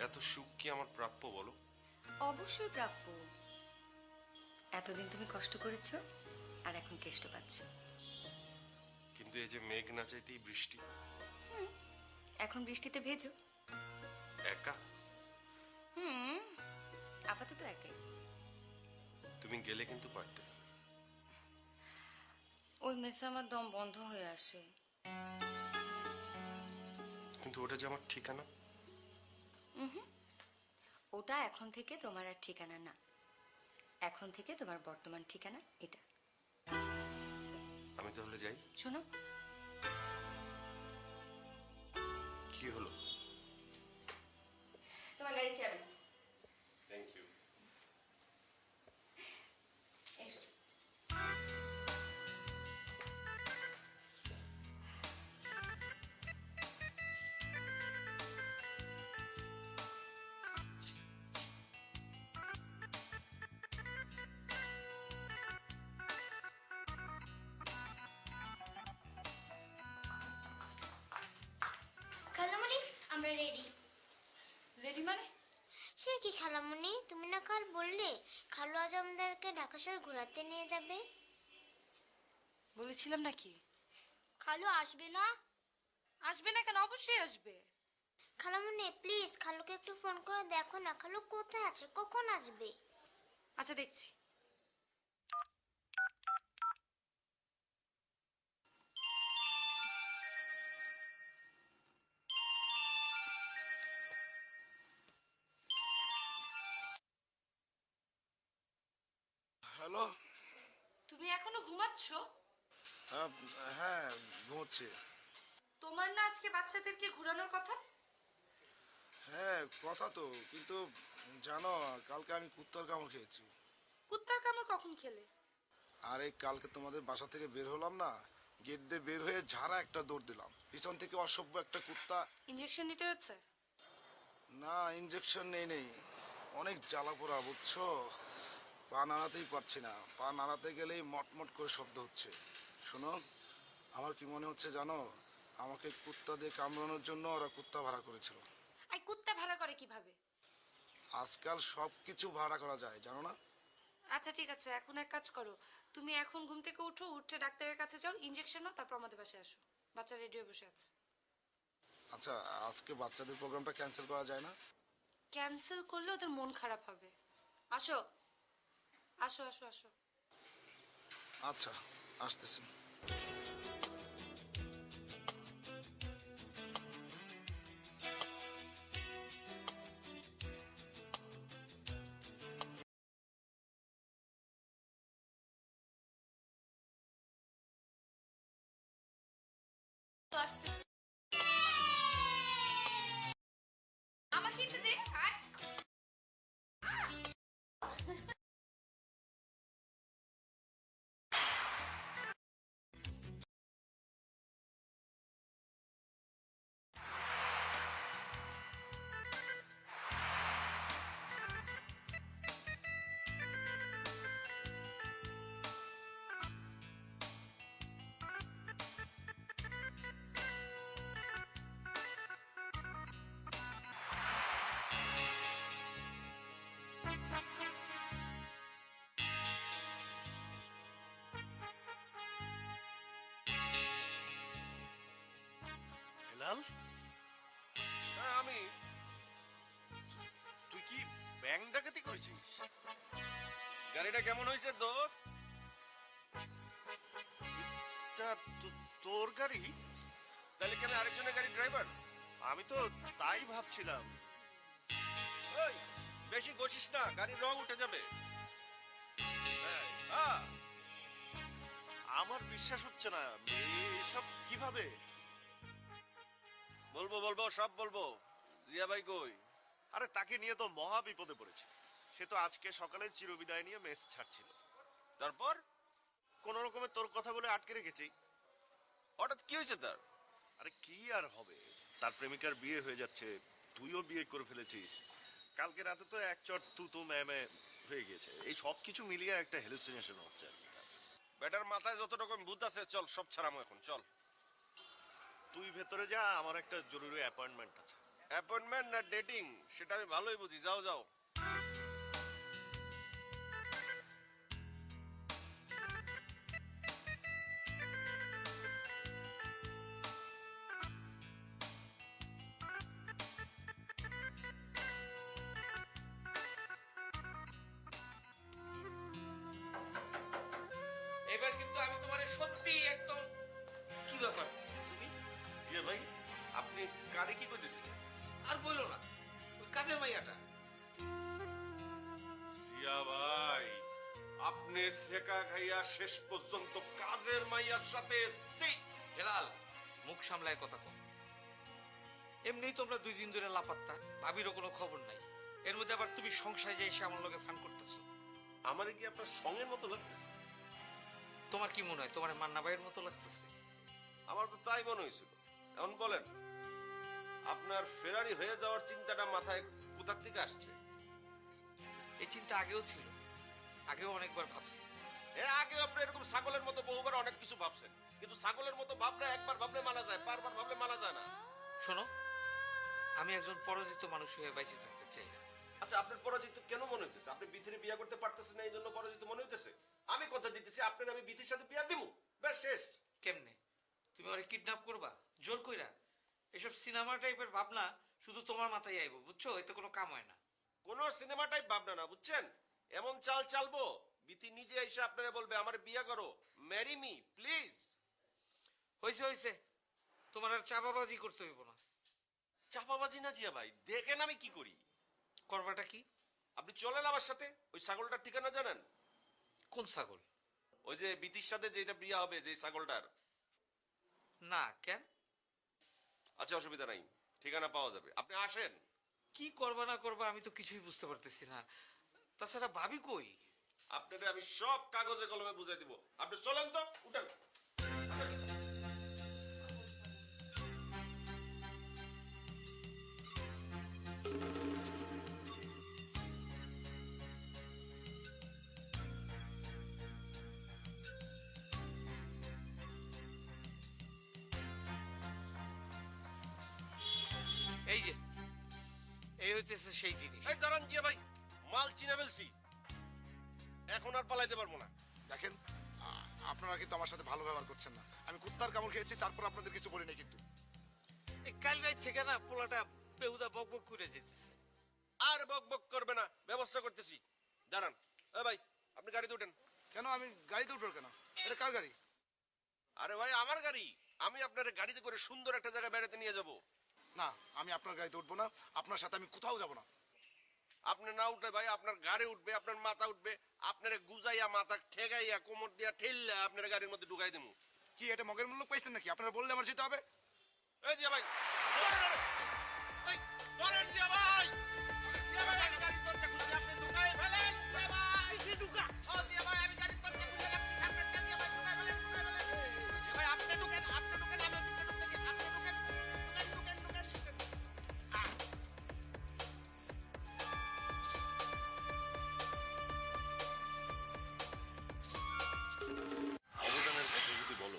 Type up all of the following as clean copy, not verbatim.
এত সুখ কি আমার প্রাপ্য বলো? অবশ্যই প্রাপ্য। এতদিন তুমি কষ্ট করেছো আর এখন কেষ্ট পাচ্ছ। কিন্তু এই যে মেঘ না চাইতেই বৃষ্টি। এখন বৃষ্টিতে ভেজো। একা? আপাতত একাই। তুমি গেলে কিন্তু পারতে। ওই মেসে আমার দম বন্ধ হয়ে আসে। কিন্তু ওটা যে আমার ঠিকানা। ওটা এখন থেকে তোমার আর ঠিকানা না, এখন থেকে তোমার বর্তমান ঠিকানা এটা। আমি তাহলে যাই। শোনো, কি হলো? তোমার গাড়ি চাবি। Thank you. এসো। খালামণি, আমরা রেডি। রেডি মানে? সে কি খালামণি, তুমি না কাল বললে খালু আজ আমাদেরকে ঢাকা শহর ঘোরাতে নিয়ে যাবে। বলেছিলাম নাকি? খালু আসবে না? আসবে না কেন, অবশ্যই আসবে। খালামণি প্লিজ খালুকে একটু ফোন করে দেখো না, খালু কোথায় আছে, কখন আসবে। আচ্ছা দেখছি। হ্যালো। তুমি এখনো ঘুমাচ্ছ? হ্যাঁ, ঘুমোচ্ছি। তোমার না আজকে বাচ্চাদেরকে ঘোরানোর কথা? হ্যাঁ কথা তো, কিন্তু জানো কালকে আমি কুত্তার কামড় খেয়েছি। কুত্তার কামড় কখন খেলে? আরে কালকে তোমাদের বাসা থেকে বের হলাম না, গেট দিয়ে বের হয়ে ঝাড়া একটা দৌড় দিলাম, পিছন থেকে অসভ্য একটা কুত্তা। ইঞ্জেকশন নিতে হচ্ছে? না ইঞ্জেকশন নেই, অনেক জ্বালা পোড়া বুঝছো। পা নাড়াতেই পারছি না, পা নাড়াতে গেলেই মটমট করে শব্দ হচ্ছে। শোনো, আমার কি মনে হচ্ছে জানো, আমাকে কুত্তা দিয়ে কামড়ানোর জন্য ওরা কুত্তা ভাড়া করেছিল। আই কুত্তা ভাড়া করে কিভাবে? আজকাল সব কিছু ভাড়া করা যায় জানো না। আচ্ছা ঠিক আছে, এখন এক কাজ করো, তুমি এখন ঘুম থেকে উঠো, উঠে ডাক্তারের কাছে যাও, ইঞ্জেকশন নাও, তারপর আমাদের বাসায় আসো। বাচ্চা রেডি হয়ে বসে আছে। আচ্ছা, আজকে বাচ্চাদের প্রোগ্রামটা ক্যান্সেল করা যায় না? ক্যান্সেল করলে ওদের মন খারাপ হবে। আসো, আসো আসো আসো। আচ্ছা, আসতেছি। তো আসতেছে। আমাকে একটু দে। আয়। হেলাল, হ্যাঁ আমি। তুই কি ব্যাংক ডাকাতি করেছিস? গাড়িটা কেমন হয়েছে দোস্ত? এটা তোর গাড়ি? তাহলে কি আমি আরেকজনের গাড়ি ড্রাইভার? আমি তো তাই ভাবছিলাম। ওই বেশি ঘষিস না, গাড়ির রং উঠে যাবে। হ্যাঁ, হ্যাঁ। আমার বিশ্বাস হচ্ছে না, এসব কিভাবে? বলবো বলবো, সব বলবো। রিয়া ভাই কই? আরে তাকে নিয়ে তো মহা বিপদে পড়েছে। সে তো আজকে সকালে চিরবিদায় নিয়ে মেস ছাড়ছিল। তারপর? কোন রকমে তোর কথা বলে আটকে রেখেছি। হঠাৎ কি হয়েছে তার? আরে কি আর হবে, তার প্রেমিকার বিয়ে হয়ে যাচ্ছে, তুইও বিয়ে করে ফেলেছিস। কালকে রাতে তো এক চট তু তু ম্যামে হয়ে গেছে। এই সব কিছু মিলিয়ে একটা হ্যালুসিনেশন হচ্ছে আর কি। বেটার মাথায় যত রকম ভূত আছে, চল সব ছাড়ামো এখন, চল। তুই ভেতরে যা, আমার একটা জরুরি অ্যাপয়েন্টমেন্ট আছে। অ্যাপয়েন্টমেন্ট না ডেটিং সেটা আমি ভালোই বুঝি, যাও যাও। এবার কিন্তু আমি তোমার সত্যি একদম কি ব্যাপার তুমি জিয়া ভাই, আপনি কারে কি করতেছিলেন? আর বললো না ওই কাজের মাইয়াটা জিয়া ভাই, আপনি শেখা খাইয়া শেষ পর্যন্ত কাজের মাইয়ার সাথে হেলাল মুখ সামলায় কথা কম। এমনিই তোমরা 2 দিন ধরে লাপাত্তা, ভাবিরও কোনো খবর নাই। এর মধ্যে আবার তুমি সংসারে যে এসে আমার লগে ফান করতেছো। আমারে কি আপনার সঙ্গের মতো লাগতেছে? তোমার কি মনে হয় তোমার মান্না ভাইয়ের মতো লাগতেছে? আমার তো তাই মনে হয়েছিল। এখন বলেন, আপনার ফেরারি হয়ে যাওয়ার চিন্তাটা মাথায় কোথার থেকে আসছে? এই চিন্তা আগেও ছিল, আগেও অনেকবার ভাবছি। আগে আপনি এরকম ছাগলের মতো বহুবার অনেক কিছু ভাবছেন, কিন্তু ছাগলের মতো ভাবলে একবার ভাবলে মানা যায়, বারবার ভাবলে মানা যায় না। শোনো, আমি একজন পরাজিত মানুষ হয়ে বেঁচে থাকতে চাই না। আচ্ছা, আপনার পরাজিত কেন মনে হইতেছে? আপনি বিথিরে বিয়ে করতে পারতেছেন না, এই জন্য পরাজিত মনে হইতেছে? আমি কথা দিতেছি, আপনার আমি বিথির সাথে বিয়া দিব, ব্যাস শেষ। কেমনে? তুমি ওরে কিডন্যাপ করবা জোর কইরা? এসব সিনেমা টাইপের ভাবনা শুধু তোমার মাথায় আইব, বুঝছো? এতে কোনো কাম হয় না। কোন সিনেমা টাইপ ভাবনা না, বুঝছেন? এমন চাল চালবো বিথি নিজে এসে আপনারা বলবে আমার বিয়া করো, ম্যারি মি প্লিজ। হইছে হইছে, তোমার আর চাপাবাজি করতে হইব না। চাপাবাজি না জিয়া ভাই, দেখেন আমি কি করি। করবাটা কি? আপনি চলেন আমার সাথে। ওই ছাগলটার ঠিকানা জানেন? কোন ছাগল? ওই যে বিথির সাথে যেটা বিয়া হবে, যে ছাগলটার। না কেন? আচ্ছা, অসুবিধা নাই, ঠিকানা পাওয়া যাবে, আপনি আসেন। কি করবা না করবা আমি তো কিছুই বুঝতে পারতেছি না। তাছাড়া ভাবি কই? আপনাদের আমি সব কাগজে কলমে বুঝাই দিব, আপনি চলেন তো, উঠেন। এই যে এই হইতেছে সেই জিনিস। এই দাঁড়ান জিয়া ভাই, মাল চিনে ফেলছি, এখন আর পালাইতে পারবো না। দেখেন, আপনারা কিন্তু আমার সাথে ভালো ব্যবহার করছেন না। আমি কুত্তার কামড় খেয়েছি, তারপর আপনাদের কিছু বলি নাই কিন্তু। এই কাল রাত থেকে না পোলাটা বেহুদা বক বক করে যেতেছে। আর বক বক করবে না, ব্যবস্থা করতেছি, দাঁড়ান। এ ভাই, আপনি গাড়িতে উঠেন। কেন আমি গাড়িতে উঠবো কেন? এটা কার গাড়ি? আরে ভাই, আমার গাড়ি, আমি আপনার গাড়িতে করে সুন্দর একটা জায়গায় বেড়াতে নিয়ে যাব। না, আমি আপনার গাড়িতে উঠবো না, আপনার সাথে আমি কোথাও যাব না। আপনি না উঠলে ভাই আপনার গাড়ি উঠবে, আপনার মাথা উঠবে, আপনার গুজাইয়া মাথা ঠেগাইয়া কোমর দিয়া ঠেললা আপনার গাড়ির মধ্যে ঢুকাই দেবো। কি এটা মগের মূল্য পাইছেন নাকি? আপনারা বললে আমার যেতে হবে? এই জিয়া ভাই, এই, ধরেন জিয়া ভাই। জিয়া ভাই, আমি গাড়ির দরজা খুলছি, আপনি ঢুকাই ফেলেন। জিয়া ভাই, ও জিয়া ভাই, আমি গাড়ির দরজা খুলে রাখছি, আপনি জিয়া ভাই ঢুকাই ফেলেন, ঢুকাই ফেলেন। জিয়া ভাই, আপনি ঢুকেন, আমি ওদিকে ঢুকতেছি, আপনি ঢুকেন, ঢুকেন। অবদানের কথা যদি বলো,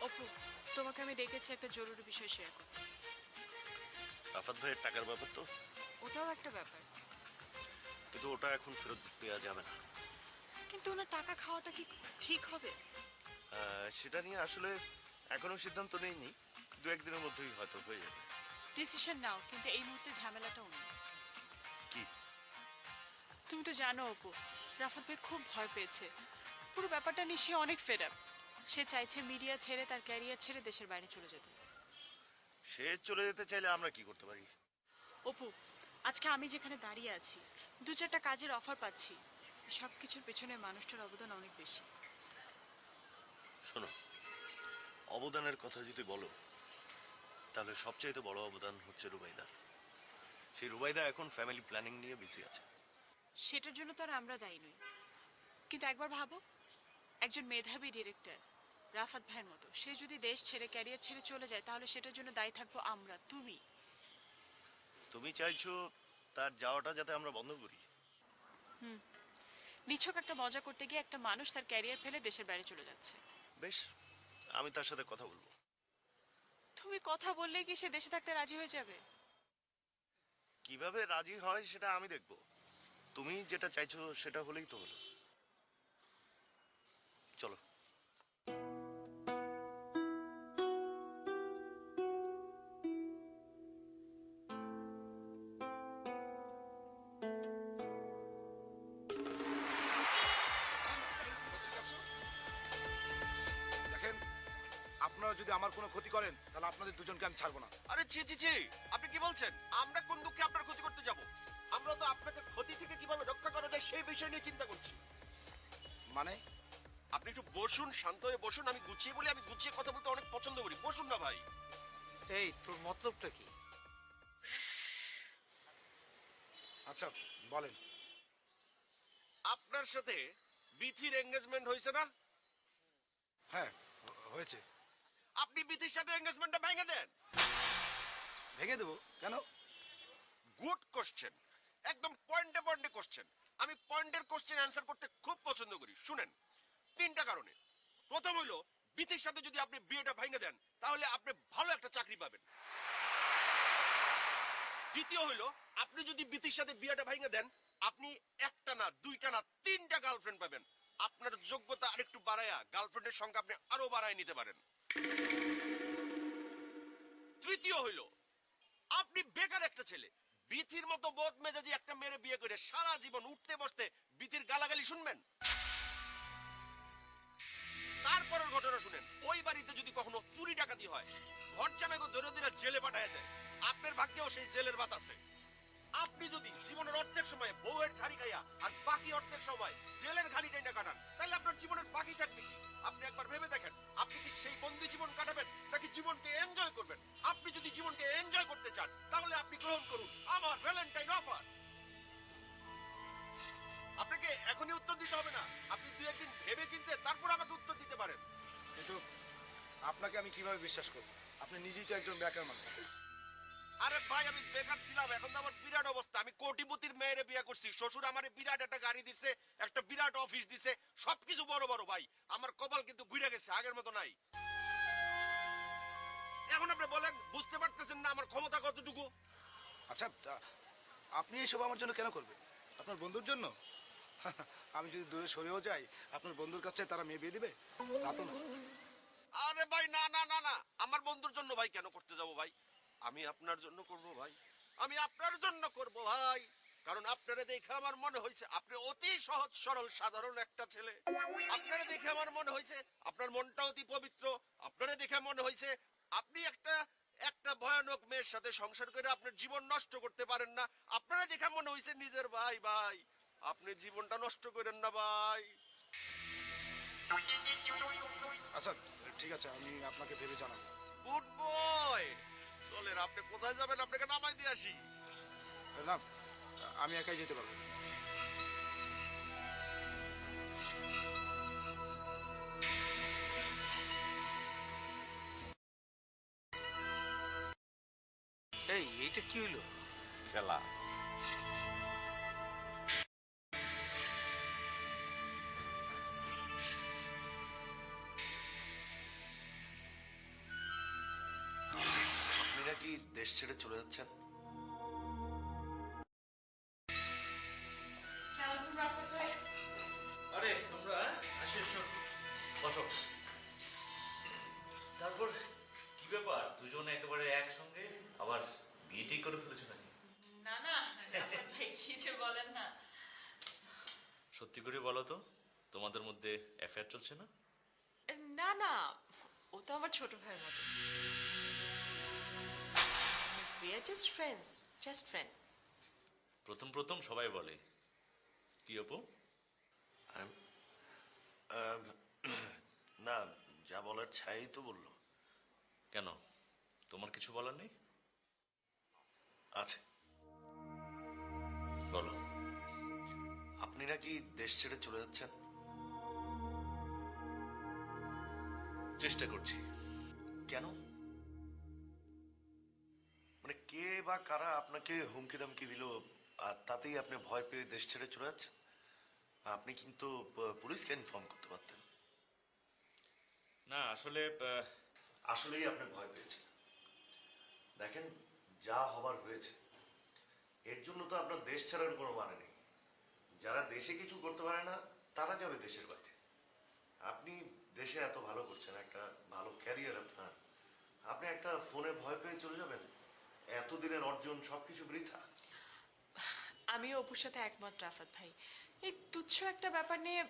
অপু, তোমাকে আমি ডেকেছি একটা জরুরি বিষয় শেয়ার করতে। রাফাত ভাইয়ের টাকার ব্যাপার তো, ওটাও একটা ব্যাপার, কিন্তু ওটা এখন ফেরত দেওয়া যাবে না। কিন্তু ওনার টাকা খাওয়াটা কি ঠিক হবে? সেটা নিয়ে আসলে এখনো সিদ্ধান্ত নেইনি, 2-1 দিনের মধ্যেই হয়তো হয়ে যাবে। ডিসিশন নাও, কিন্তু এই মুহূর্তে ঝামেলাটা অন্য। কি? তুমি তো জানো অপু, রাফাত ভাই খুব ভয় পেয়েছে। পুরো ব্যাপারটা নিয়ে সে অনেক ফেড আপ। সে চাইছে মিডিয়া ছেড়ে, তার ক্যারিয়ার ছেড়ে দেশের বাইরে চলে যেতে। সে চলে যেতে চাইলে আমরা কি করতে পারি? অপু, আজকে আমি যেখানে দাঁড়িয়ে আছি, 2-4টা কাজের অফার পাচ্ছি। সব কিছুর পেছনে মানুষটার অবদান অনেক বেশি। শোনো, অবদানের কথা যদি বলো, তাহলে সবচাইতে বড় অবদান হচ্ছে রুবাইদার। সেই রুবাইদা এখন ফ্যামিলি প্ল্যানিং নিয়ে বিজি আছে। সেটার জন্য তো আর আমরা দায়ী নই, কিন্তু একবার ভাবো, একজন মেধাবী ডিরেক্টর রাফাত ভাইয়ের মতো, সে যদি দেশ ছেড়ে, ক্যারিয়ার ছেড়ে চলে যায়, তাহলে সেটার জন্য দায়ী থাকবো আমরা, তুমি। তুমি চাইছো তার যাওয়াটা যাতে আমরা বন্ধ করি? নিছক একটা মজা করতে গিয়ে একটা মানুষ তার ক্যারিয়ার ফেলে দেশের বাইরে চলে যাচ্ছে। বেশ, আমি তার সাথে কথা বলবো। তুমি কথা বললেই কি সে দেশে থাকতে রাজি হয়ে যাবে? কিভাবে রাজি হয় সেটা আমি দেখব। তুমি যেটা চাইছো সেটা হলেই তো হলো। চলো। দেখেন, আপনারা যদি আমার কোনো ক্ষতি করেন তাহলে আপনাদের দুজনকে আমি ছাড়বো না। আরে ছি ছি ছি, আপনি কি বলছেন? আমরা কোন দুঃখে আপনার ক্ষতি করতে যাব? আমরা তো আপনাদের ক্ষতি থেকে কিভাবে রক্ষা করা যায় সেই বিষয় নিয়ে চিন্তা করছি। মানে? আপনি একটু বসুন, শান্ত হয়ে বসুন। আমি গুছিয়ে বলি, আমি গুছিয়ে কথা বলতে অনেক পছন্দ করি। বসুন না ভাই। এই তোর মতলবটা কি? আচ্ছা বলেন। আপনার সাথে বিথির এঙ্গেজমেন্ট হয়েছে না? হ্যাঁ, হয়েছে। আপনি বিথির সাথে এঙ্গেজমেন্টটা ভেঙে দেন। ভেঙে দেবো কেন? গুড কোশ্চেন, একদম পয়েন্টে পয়েন্টে কোশ্চেন। আমি পয়েন্টের কোশ্চেন অ্যান্সার করতে খুব পছন্দ করি। শুনেন, 3টা কারণে। প্রথম হলো, বিথির সাথে যদি আপনি বিয়েটা ভেঙে দেন তাহলে আপনি ভালো একটা চাকরি পাবেন। দ্বিতীয় হলো, আপনি যদি বিথির সাথে বিয়েটা ভেঙে দেন, আপনি একটা না, 2টা না, 3টা গার্লফ্রেন্ড পাবেন। আপনার যোগ্যতা আরেকটু বাড়ায়া গার্লফ্রেন্ডের সংখ্যা আপনি আরো বাড়ায় নিতে পারেন। তৃতীয় হলো, আপনি বেকার একটা ছেলে, বিথির মতো বদ মেজাজি একটা মেয়ের বিয়ে করে সারা জীবন উঠতে বসতে বিথির গালাগালি শুনবেন। তারপরের ঘটনা শুনেন, ওই বাড়িতে যদি কখনো চুরি ডাকাতি হয়, ঘর জামাইকে ধরে ধরে জেলে পাঠায় দেয়। আপনার ভাগ্যেও সেই জেলের ভাত আছে। আপনি যদি জীবনের অর্ধেক সময় বউয়ের ঝাড়ি খাইয়া আর বাকি অর্ধেক সময় জেলের ঘাড়ি টেনে কাটান, তাহলে আপনার জীবনের বাকি থাকবে কি? আপনি একবার ভেবে দেখেন, আপনি কি সেই বন্দি জীবন কাটাবেন নাকি জীবনকে এনজয় করবেন? আপনি যদি জীবনকে এনজয় করতে চান তাহলে আপনি গ্রহণ করুন আমার ভ্যালেন্টাইন অফার। আপনাকে এখনই উত্তর দিতে হবে না, আপনি 2-1 দিন ভেবে চিন্তে তারপর আমাকে উত্তর দিতে পারেন। কিন্তু আপনাকে আমি কিভাবে বিশ্বাস করব? আপনি নিজেই তো একজন বেকার মানুষ। আরে ভাই, আমি বেকার ছিলাম, এখন তো আমার বিরাট অবস্থা। আমি কোটিপতির মেয়েরে বিয়ে করছি, শ্বশুর আমারে বিরাট একটা গাড়ি দিছে, একটা বিরাট অফিস দিছে, সবকিছু বড় বড়। ভাই, আমার কপাল কিন্তু ঘুরে গেছে, আগের মতো নাই। এখন আপনি বলেন, বুঝতে পারতেছেন না আমার ক্ষমতা কতটুকু? আচ্ছা আপনি এসব আমার জন্য কেন করবেন? আপনার বন্ধুর জন্য? আমি যদি দূরে সরেও যাই, আপনার বন্ধুর কাছে তারা মেয়ে বিয়ে দিবে? তা তো না। আরে ভাই, না না না না, আমার বন্ধুর জন্য ভাই কেন করতে যাব ভাই? আমি আপনার জন্য করব ভাই, আমি আপনার জন্য করব ভাই। কারণ আপনারে দেখে আমার মনে হয়েছে আপনি অতি সহজ সরল সাধারণ একটা ছেলে। আপনারে দেখে আমার মনে হয়েছে আপনার মনটা অতি পবিত্র। আপনারে দেখে মনে হয়েছে আপনি একটা একটা ভয়ানক মেয়ের সাথে সংসার করে আপনার জীবন নষ্ট করতে পারেন না। আপনারে দেখে মনে হয়েছে নিজের ভাই। ভাই, আপনি জীবনটা নষ্ট করেন না ভাই। আচ্ছা ঠিক আছে, আমি আপনাকে ভেবে জানাবো। Good boy. চলেন, আপনি কোথায় যাবেন? আপনাকে নামাই দিয়ে আসি। না, আমি একাই যেতে পারবো। এই এইটা কি হইলো? খেলা। আপনি নাকি দেশ ছেড়ে চলে যাচ্ছেন? আরে তোমরা আসো এসো, বসো। তারপর কি ব্যাপার, দুজন একেবারে একসঙ্গে আবার বিয়ে ঠিক করে ফেলেছো নাকি? না না, রাফাত ভাই কি যে বলেন না। সত্যি করে বলো তো, তোমাদের মধ্যে অ্যাফেয়ার চলছে না? না না, ও তো আমার ছোট ভাইয়ের মতো। We are just friends, just friend. প্রথম প্রথম সবাই বলে। কি অপু? না, যা বলার ছাই তো বললো। কেন, তোমার কিছু বলার নেই? আছে। বলো। আপনি নাকি দেশ ছেড়ে চলে যাচ্ছেন? চেষ্টা করছি। কেন? মানে কে বা কারা আপনাকে হুমকি দামকি দিল আর তাতেই আপনি ভয় পেয়ে দেশ ছেড়ে চলে যাচ্ছেন? আপনি কিন্তু পুলিশকে ইনফর্ম করতে পারতেন। না আসলে আসলেই আপনি ভয় পেয়েছেন। দেখেন, যা হবার হয়েছে, এর জন্য তো আপনার দেশ ছাড়ার কোনো মানে নেই। যারা দেশে কিছু করতে পারে না তারা যাবে দেশের বাইরে। আপনি দেশে এত ভালো করছেন, একটা ভালো ক্যারিয়ার আপনার, আপনি একটা ফোনে ভয় পেয়ে চলে যাবেন? এতদিনের অর্জন সবকিছু বৃথা। আমিও অপুর সাথে একমত রাফাত ভাই। এই তুচ্ছ একটা ব্যাপার নিয়ে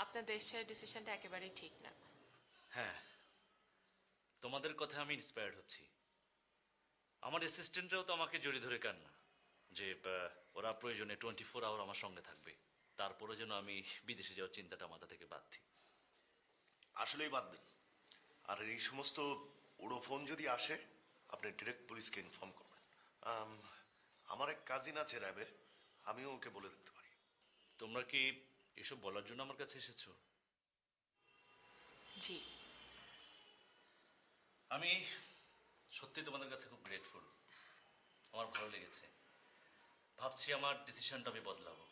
আপনার দেশ ছেড়ে ডিসিশনটা একেবারেই ঠিক না। হ্যাঁ, তোমাদের কথা আমি ইন্সপায়ার্ড হচ্ছি। আমার অ্যাসিস্ট্যান্টরাও তো আমাকে জড়িয়ে ধরে কান্না যে ওরা প্রয়োজনে 24 আওয়ার আমার সঙ্গে থাকবে, তারপরে যেন আমি বিদেশে যাওয়ার চিন্তাটা মাথা থেকে বাদ দিই। আসলেই বাদ দেন। আর এই সমস্ত উড়ো ফোন যদি আসে, আপনি ডিরেক্ট পুলিশকে ইনফর্ম করবেন। আমার এক কাজিন আছে র্যাবে, আমিও ওকে বলে দিতে পারি। তোমরা কি এসব বলার জন্য আমার কাছে এসেছো? জি। আমি সত্যি তোমাদের কাছে খুব গ্রেটফুল। আমার ভালো লেগেছে। ভাবছি আমার ডিসিশনটা আমি বদলাবো।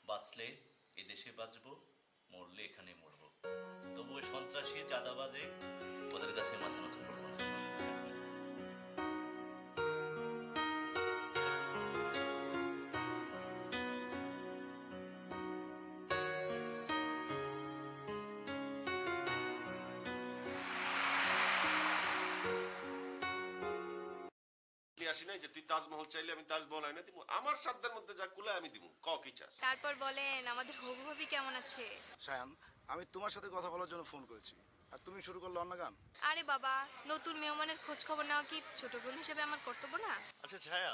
বাঁচলে এই দেশে বাঁচবো, মরলে এখানে মরবো। তবু ওই সন্ত্রাসী চাঁদাবাজে ওদের কাছে মাথা নত করবো না। আসি নাই যে তুই তাজমহল চাইলে আমি তাজমহল আইনা দিব, আমার সাধ্যের মধ্যে যা কুলায় আমি দিব। ক কি চাস? তারপর বলেন আমাদের হবু ভাবি কেমন আছে? সায়ান, আমি তোমার সাথে কথা বলার জন্য ফোন করেছি, আর তুমি শুরু করলে অন্য গান। আরে বাবা, নতুন মেহমানের খোঁজ খবর নেওয়া কি ছোট বোন হিসেবে আমার কর্তব্য না? আচ্ছা ছায়া,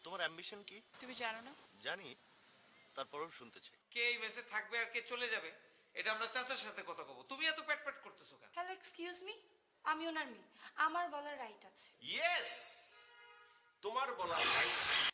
তোমার অ্যাম্বিশন কি? তুমি জানো না? জানি, তারপরেও শুনতে চাই। কে এই মেসে থাকবে আর কে চলে যাবে এটা আমরা চাচার সাথে কথা কব। তুমি এত প্যাট করতেছো কেন? হ্যালো, এক্সকিউজ মি, আমি ওনার মেয়ে, আমার বলার রাইট আছে। ইয়েস, তোমার বলা রাইট।